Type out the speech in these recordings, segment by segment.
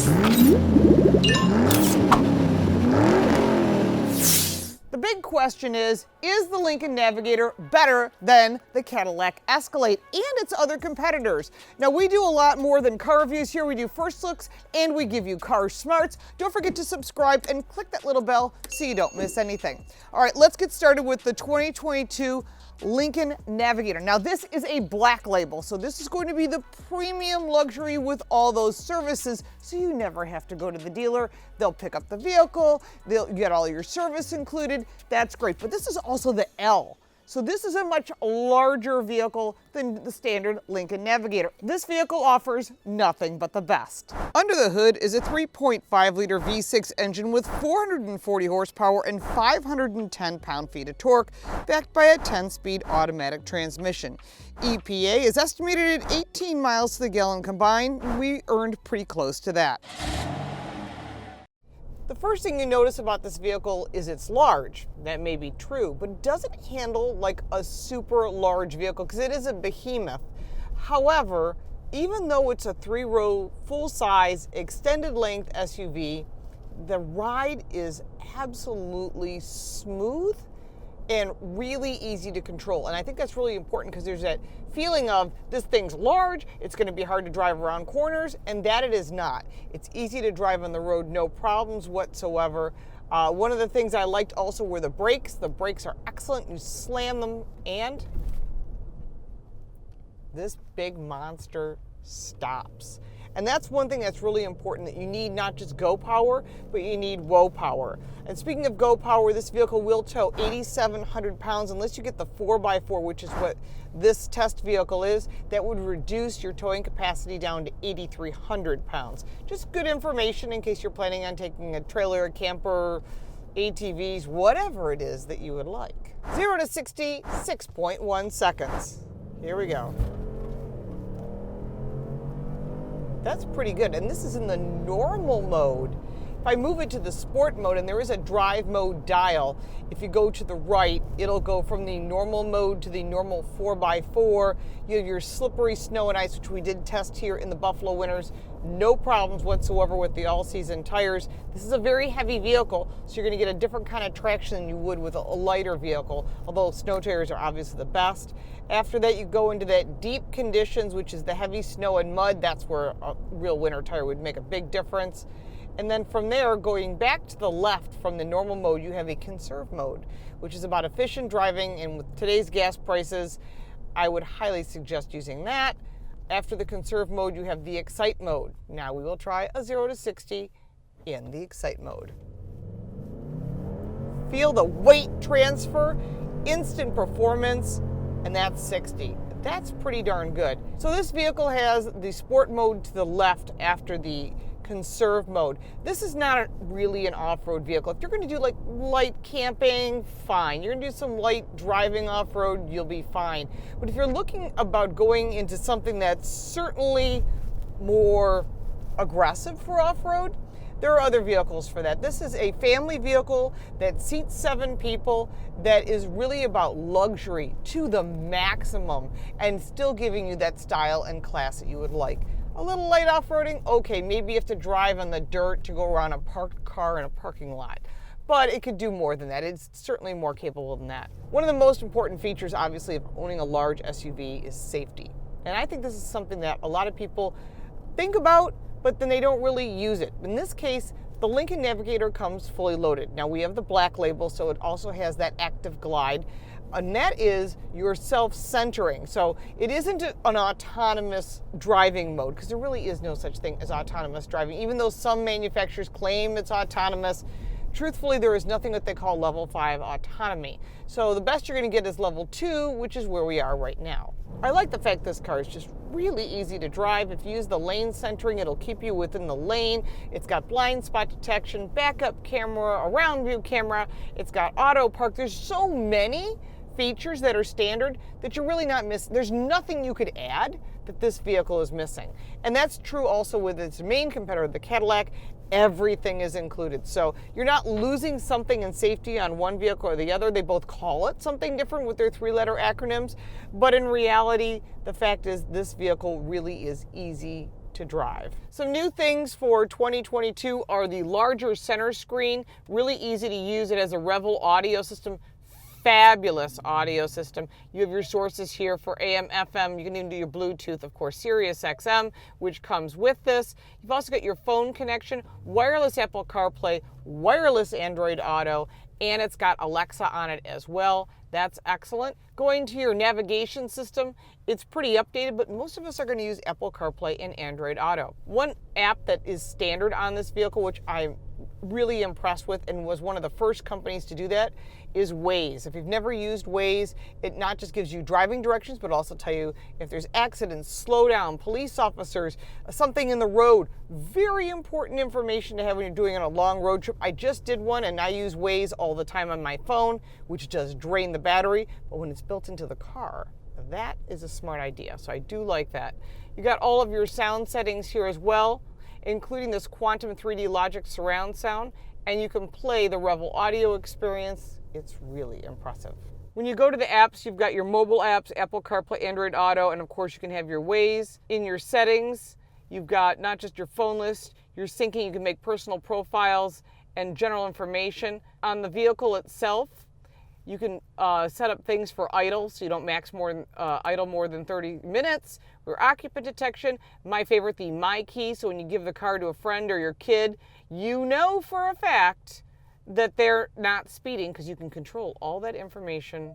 The big question is the Lincoln Navigator better than the Cadillac Escalade and its other competitors? Now, we do a lot more than car reviews here. We do first looks and we give you car smarts. Don't forget to subscribe and click that little bell so you don't miss anything. All right, let's get started with the 2022 Lincoln Navigator. Now, this is a black label, so this is going to be the premium luxury with all those services, so you never have to go to the dealer. They'll pick up the vehicle, they'll get all your service included. That's great, but this is also the L. So this is a much larger vehicle than the standard Lincoln Navigator. This vehicle offers nothing but the best. Under the hood is a 3.5-liter V6 engine with 440 horsepower and 510 pound-feet of torque, backed by a 10-speed automatic transmission. EPA is estimated at 18 miles to the gallon combined. We earned pretty close to that. The first thing you notice about this vehicle is it's large. That may be true, but it doesn't handle like a super large vehicle because it is a behemoth. However, even though it's a 3-row, full-size, extended length SUV, the ride is absolutely smooth and really easy to control. And I think that's really important because there's that feeling of this thing's large, it's going to be hard to drive around corners, and that it is not. It's easy to drive on the road, no problems whatsoever. One of the things I liked also were the brakes. The brakes are excellent. You slam them and this big monster stops. And that's one thing that's really important, that you need not just go power, but you need whoa power. And speaking of go power, this vehicle will tow 8,700 pounds unless you get the 4x4, which is what this test vehicle is. That would reduce your towing capacity down to 8,300 pounds. Just good information in case you're planning on taking a trailer, a camper, ATVs, whatever it is that you would like. 0 to 60, 6.1 seconds. Here we go. That's pretty good, and this is in the normal mode. If I move it to the sport mode, and there is a drive mode dial, if you go to the right, it'll go from the normal mode to the normal 4x4. You have your slippery snow and ice, which we did test here in the Buffalo winters. No problems whatsoever with the all-season tires. This is a very heavy vehicle, so you're going to get a different kind of traction than you would with a lighter vehicle, although snow tires are obviously the best. After that, you go into that deep conditions, which is the heavy snow and mud. That's where a real winter tire would make a big difference. And then from there, going back to the left from the normal mode, you have a conserve mode, which is about efficient driving. And with today's gas prices, I would highly suggest using that. After the conserve mode, you have the excite mode. Now we will try a 0 to 60 in the excite mode. Feel the weight transfer, instant performance, and that's 60. That's pretty darn good. So this vehicle has the sport mode to the left after the conserve mode. This is not really an off-road vehicle. If you're going to do like light camping, fine. You're going to do some light driving off-road, you'll be fine. But if you're looking about going into something that's certainly more aggressive for off-road, there are other vehicles for that. This is a family vehicle that seats 7 people, that is really about luxury to the maximum and still giving you that style and class that you would like. A little light off-roading, okay, maybe you have to drive on the dirt to go around a parked car in a parking lot. But it could do more than that. It's certainly more capable than that. One of the most important features, obviously, of owning a large SUV is safety. And I think this is something that a lot of people think about, but then they don't really use it. In this case, the Lincoln Navigator comes fully loaded. Now we have the black label, so it also has that active glide, and that is your self-centering. So it isn't an autonomous driving mode, because there really is no such thing as autonomous driving. Even though some manufacturers claim it's autonomous, truthfully, there is nothing that they call level 5 autonomy. So the best you're going to get is level 2, which is where we are right now. I like the fact this car is just really easy to drive. If you use the lane centering, it'll keep you within the lane. It's got blind spot detection, backup camera, around view camera. It's got auto park. There's so many features that are standard that you're really not missing. There's nothing you could add that this vehicle is missing. And that's true also with its main competitor, the Cadillac. Everything is included. So you're not losing something in safety on one vehicle or the other. They both call it something different with their 3-letter acronyms. But in reality, the fact is this vehicle really is easy to drive. Some new things for 2022 are the larger center screen, really easy to use. It has a Revel audio system, fabulous audio system. You have your sources here for AM, FM. You can even do your Bluetooth, of course, Sirius XM, which comes with this. You've also got your phone connection, wireless Apple CarPlay, wireless Android Auto, and it's got Alexa on it as well. That's excellent. Going to your navigation system, it's pretty updated, but most of us are going to use Apple CarPlay and Android Auto. One app that is standard on this vehicle, which I'm really impressed with and was one of the first companies to do that, is Waze. If you've never used Waze, it not just gives you driving directions, but also tell you if there's accidents, slow down, police officers, something in the road. Very important information to have when you're doing a long road trip. I just did one and I use Waze all the time on my phone, which does drain the battery, but when it's built into the car, that is a smart idea. So I do like that. You got all of your sound settings here as well, including this Quantum 3D Logic surround sound, and you can play the Revel audio experience. It's really impressive. When you go to the apps, you've got your mobile apps, Apple CarPlay, Android Auto, and of course you can have your Waze. In your settings, you've got not just your phone list, your syncing, you can make personal profiles and general information. On the vehicle itself, you can set up things for idle, so you don't idle more than 30 minutes. Or occupant detection. My favorite, the My Key, so when you give the car to a friend or your kid, you know for a fact that they're not speeding because you can control all that information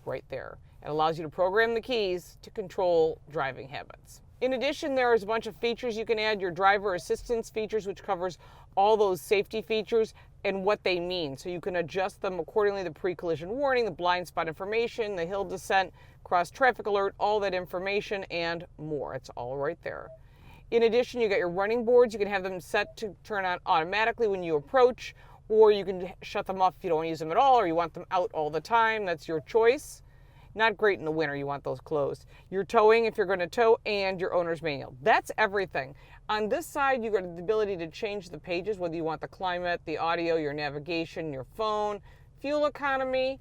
right there. It allows you to program the keys to control driving habits. In addition, there's a bunch of features you can add. Your driver assistance features, which covers all those safety features and what they mean. So you can adjust them accordingly, the pre-collision warning, the blind spot information, the hill descent, cross traffic alert, all that information and more. It's all right there. In addition, you got your running boards. You can have them set to turn on automatically when you approach, or you can shut them off if you don't want to use them at all, or you want them out all the time. That's your choice. Not great in the winter, you want those closed. Your towing, if you're going to tow, and your owner's manual. That's everything. On this side, you've got the ability to change the pages, whether you want the climate, the audio, your navigation, your phone, fuel economy,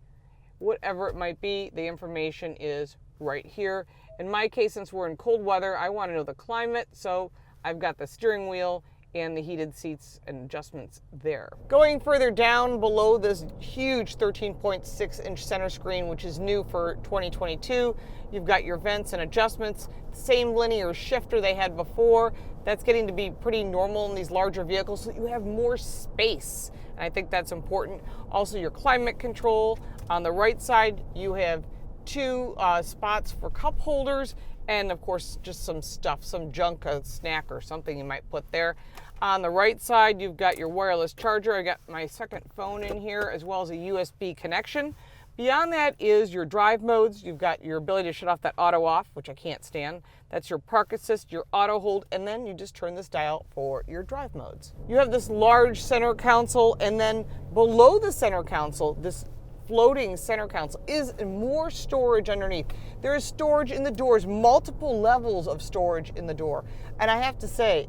whatever it might be, the information is right here. In my case, since we're in cold weather, I want to know the climate, so I've got the steering wheel and the heated seats and adjustments there. Going further down below this huge 13.6-inch center screen, which is new for 2022, you've got your vents and adjustments, same linear shifter they had before. That's getting to be pretty normal in these larger vehicles, so you have more space, and I think that's important. Also, your climate control. On the right side, you have two spots for cup holders, and of course just some stuff, some junk, a snack or something you might put there. On the right side, you've got your wireless charger. I got my second phone in here, as well as a USB connection. Beyond that is your drive modes. You've got your ability to shut off that auto off, which I can't stand. That's your park assist, your auto hold, and then you just turn this dial for your drive modes. You have this large center console, and then below the center console, this floating center console is more storage underneath. There is storage in the doors, multiple levels of storage in the door. And I have to say,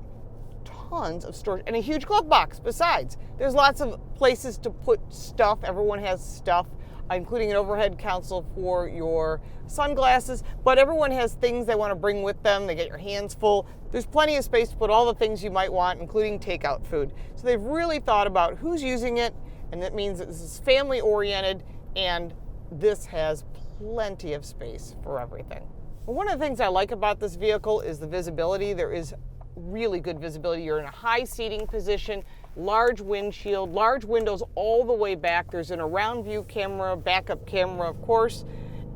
tons of storage, and a huge glove box besides. There's lots of places to put stuff. Everyone has stuff, including an overhead console for your sunglasses, but everyone has things they want to bring with them. They get your hands full. There's plenty of space to put all the things you might want, including takeout food. So they've really thought about who's using it, and that means that this is family oriented, and this has plenty of space for everything. One of the things I like about this vehicle is the visibility. There is really good visibility. You're in a high seating position, large windshield, large windows all the way back. There's an around view camera, backup camera, of course,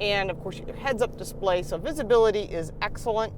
and of course your heads-up display. So visibility is excellent,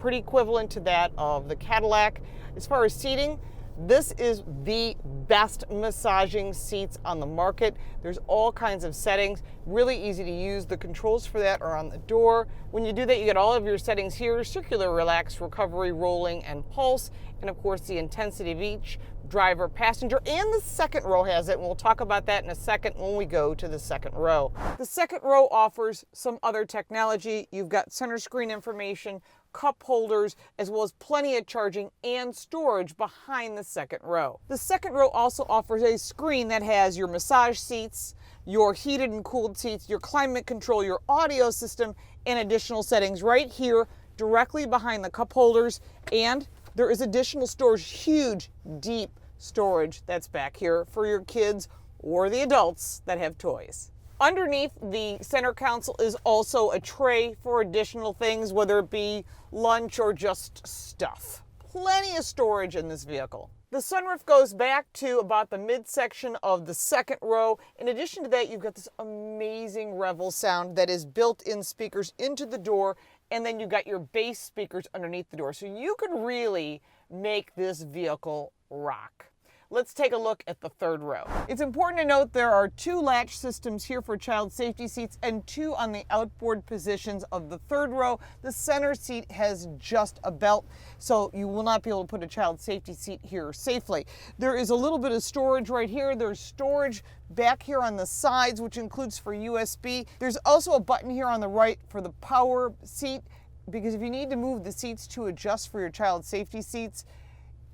pretty equivalent to that of the Cadillac. As far as seating, this is the best massaging seats on the market. There's all kinds of settings, really easy to use. The controls for that are on the door. When you do that, you get all of your settings here: circular, relax, recovery, rolling, and pulse. And of course, the intensity of each driver, passenger, and the second row has it. And we'll talk about that in a second when we go to the second row. The second row offers some other technology. You've got center screen information, cup holders, as well as plenty of charging and storage behind the second row. The second row also offers a screen that has your massage seats, your heated and cooled seats, your climate control, your audio system, and additional settings right here directly behind the cup holders, and there is additional storage, huge, deep storage that's back here for your kids or the adults that have toys. Underneath the center console is also a tray for additional things, whether it be lunch or just stuff. Plenty of storage in this vehicle. The sunroof goes back to about the midsection of the second row. In addition to that, you've got this amazing Revel sound that is built-in speakers into the door, and then you've got your bass speakers underneath the door. So you could really make this vehicle rock. Let's take a look at the third row. It's important to note there are 2 latch systems here for child safety seats and 2 on the outboard positions of the third row. The center seat has just a belt, so you will not be able to put a child safety seat here safely. There is a little bit of storage right here. There's storage back here on the sides, which includes for USB. There's also a button here on the right for the power seat, because if you need to move the seats to adjust for your child safety seats,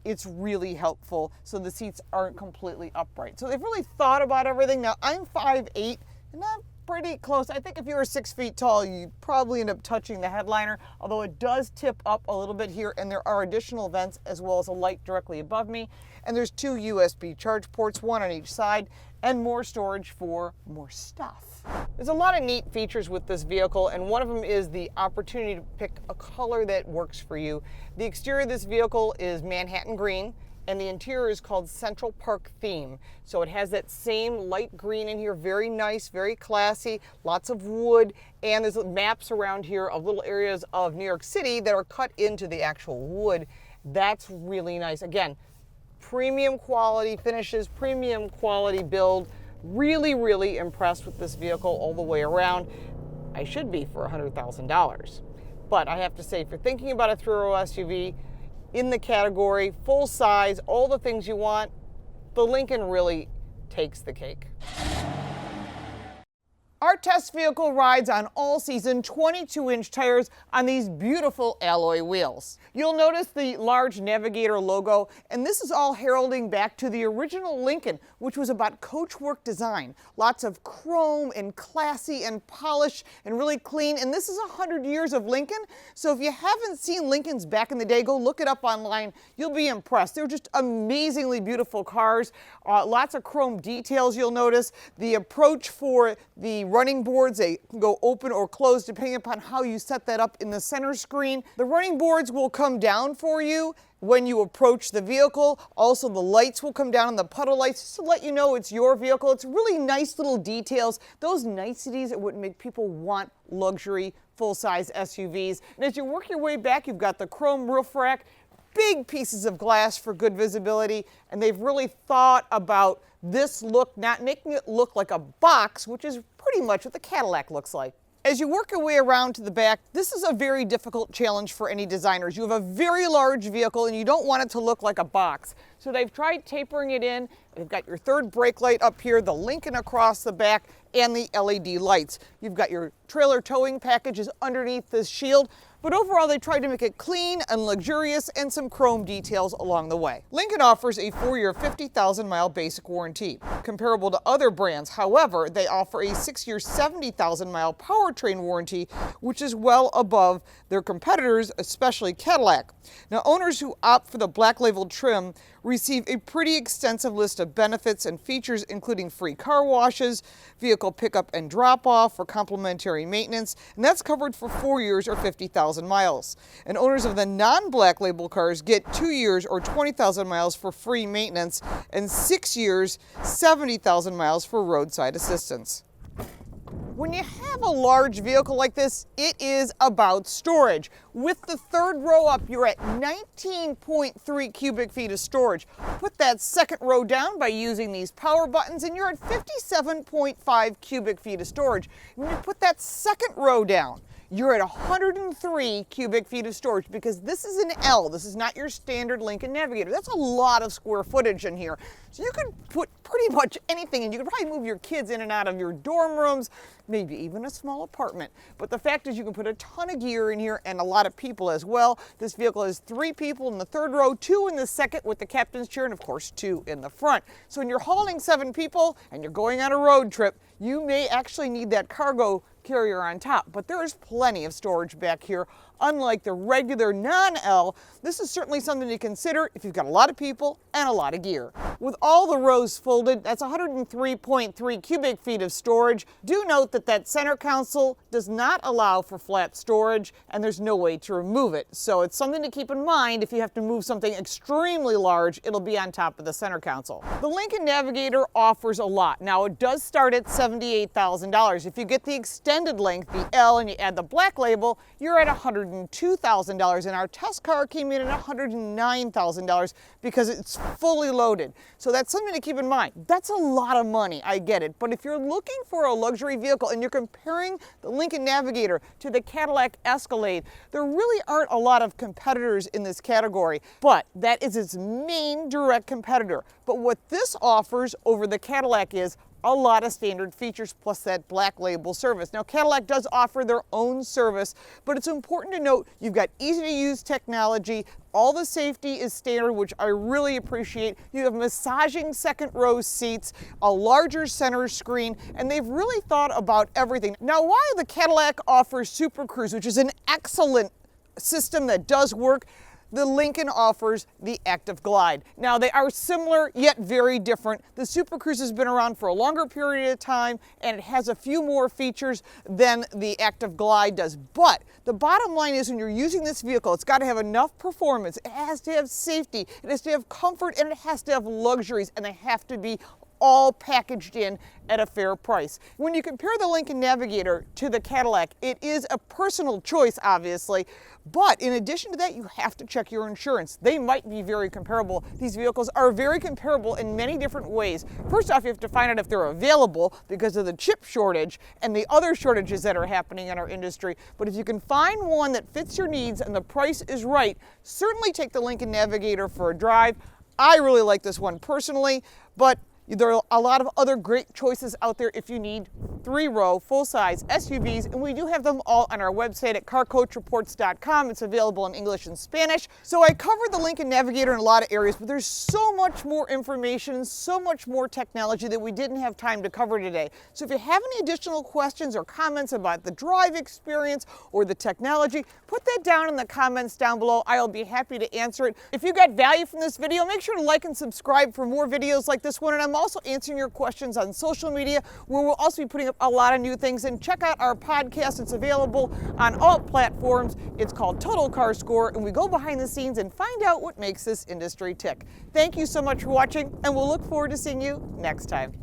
it's really helpful so the seats aren't completely upright. So they've really thought about everything. Now, I'm 5'8", and I'm pretty close. I think if you were 6 feet tall, you'd probably end up touching the headliner, although it does tip up a little bit here, and there are additional vents as well as a light directly above me. And there's 2 USB charge ports, 1 on each side, and more storage for more stuff. There's a lot of neat features with this vehicle, and one of them is the opportunity to pick a color that works for you. The exterior of this vehicle is Manhattan green, and the interior is called Central Park Theme. So it has that same light green in here, very nice, very classy, lots of wood, and there's maps around here of little areas of New York City that are cut into the actual wood. That's really nice. Again, premium quality finishes, premium quality build. Really, really impressed with this vehicle all the way around. I should be for $100,000. But I have to say, if you're thinking about a three-row SUV in the category, full size, all the things you want, the Lincoln really takes the cake. Our test vehicle rides on all-season 22-inch tires on these beautiful alloy wheels. You'll notice the large Navigator logo, and this is all heralding back to the original Lincoln, which was about coachwork design. Lots of chrome and classy and polished and really clean, and this is 100 years of Lincoln, so if you haven't seen Lincolns back in the day, go look it up online. You'll be impressed. They're just amazingly beautiful cars. Lots of chrome details you'll notice. The approach for the running boards, they can go open or close depending upon how you set that up in the center screen. The running boards will come down for you when you approach the vehicle. Also, the lights will come down on the puddle lights just to let you know it's your vehicle. It's really nice little details, those niceties that would make people want luxury full-size SUVs. And as you work your way back, you've got the chrome roof rack, big pieces of glass for good visibility, and they've really thought about this look, not making it look like a box, which is pretty much what the Cadillac looks like. As you work your way around to the back, this is a very difficult challenge for any designers. You have a very large vehicle and you don't want it to look like a box. So they've tried tapering it in. They've got your third brake light up here, the Lincoln across the back, and the LED lights. You've got your trailer towing packages underneath this shield. But overall, they tried to make it clean and luxurious and some chrome details along the way. Lincoln offers a 4-year, 50,000-mile basic warranty. Comparable to other brands, however, they offer a 6-year, 70,000-mile powertrain warranty, which is well above their competitors, especially Cadillac. Now, owners who opt for the Black Label trim receive a pretty extensive list of benefits and features, including free car washes, vehicle pickup and drop-off for complimentary maintenance, and that's covered for 4 years or 50,000 miles. And owners of the non-Black Label cars get 2 years or 20,000 miles for free maintenance and 6 years, 70,000 miles for roadside assistance. When you have a large vehicle like this, it is about storage. With the third row up, you're at 19.3 cubic feet of storage. Put that second row down by using these power buttons, and you're at 57.5 cubic feet of storage. When you put that second row down, you're at 103 cubic feet of storage, because this is an L. This is not your standard Lincoln Navigator. That's a lot of square footage in here. So you could put pretty much anything in. You could probably move your kids in and out of your dorm rooms, maybe even a small apartment. But the fact is you can put a ton of gear in here and a lot of people as well. This vehicle has 3 people in the third row, 2 in the second with the captain's chair, and of course 2 in the front. So when you're hauling 7 people and you're going on a road trip, you may actually need that cargo carrier on top, but there is plenty of storage back here unlike the regular non-L, this is certainly something to consider if you've got a lot of people and a lot of gear. With all the rows folded, that's 103.3 cubic feet of storage. Do note that that center console does not allow for flat storage, and there's no way to remove it. So it's something to keep in mind. If you have to move something extremely large, it'll be on top of the center console. The Lincoln Navigator offers a lot. Now, it does start at $78,000. If you get the extended length, the L, and you add the Black Label, you're at $102,000, and our test car came in at $109,000 because it's fully loaded. So that's something to keep in mind. That's a lot of money, I get it, but if you're looking for a luxury vehicle and you're comparing the Lincoln Navigator to the Cadillac Escalade, there really aren't a lot of competitors in this category, but that is its main direct competitor. But what this offers over the Cadillac is a lot of standard features plus that Black Label service. Now, Cadillac does offer their own service, but it's important to note you've got easy to use technology. All the safety is standard, which I really appreciate. You have massaging second row seats, a larger center screen, and they've really thought about everything. Now, while the Cadillac offers Super Cruise, which is an excellent system that does work, the Lincoln offers the Active Glide. Now, they are similar yet very different. The Super Cruise has been around for a longer period of time, and it has a few more features than the Active Glide does. But the bottom line is, when you're using this vehicle, it's got to have enough performance, it has to have safety, it has to have comfort, and it has to have luxuries, and they have to be all packaged in at a fair price. When you compare the Lincoln Navigator to the Cadillac, it is a personal choice, obviously, but in addition to that, you have to check your insurance. They might be very comparable. These vehicles are very comparable in many different ways. First off, you have to find out if they're available because of the chip shortage and the other shortages that are happening in our industry. But if you can find one that fits your needs and the price is right, certainly take the Lincoln Navigator for a drive. I really like this one personally, but there are a lot of other great choices out there if you need 3-row, full-size SUVs, and we do have them all on our website at carcoachreports.com. It's available in English and Spanish. So I covered the Lincoln Navigator in a lot of areas, but there's so much more information, so much more technology that we didn't have time to cover today. So if you have any additional questions or comments about the drive experience or the technology, put that down in the comments down below. I'll be happy to answer it. If you got value from this video, make sure to like and subscribe for more videos like this one, and I'm also answering your questions on social media, where we'll also be putting up a lot of new things. And check out our podcast. It's available on all platforms. It's called Total Car Score, and we go behind the scenes and find out what makes this industry tick. Thank you so much for watching, and we'll look forward to seeing you next time.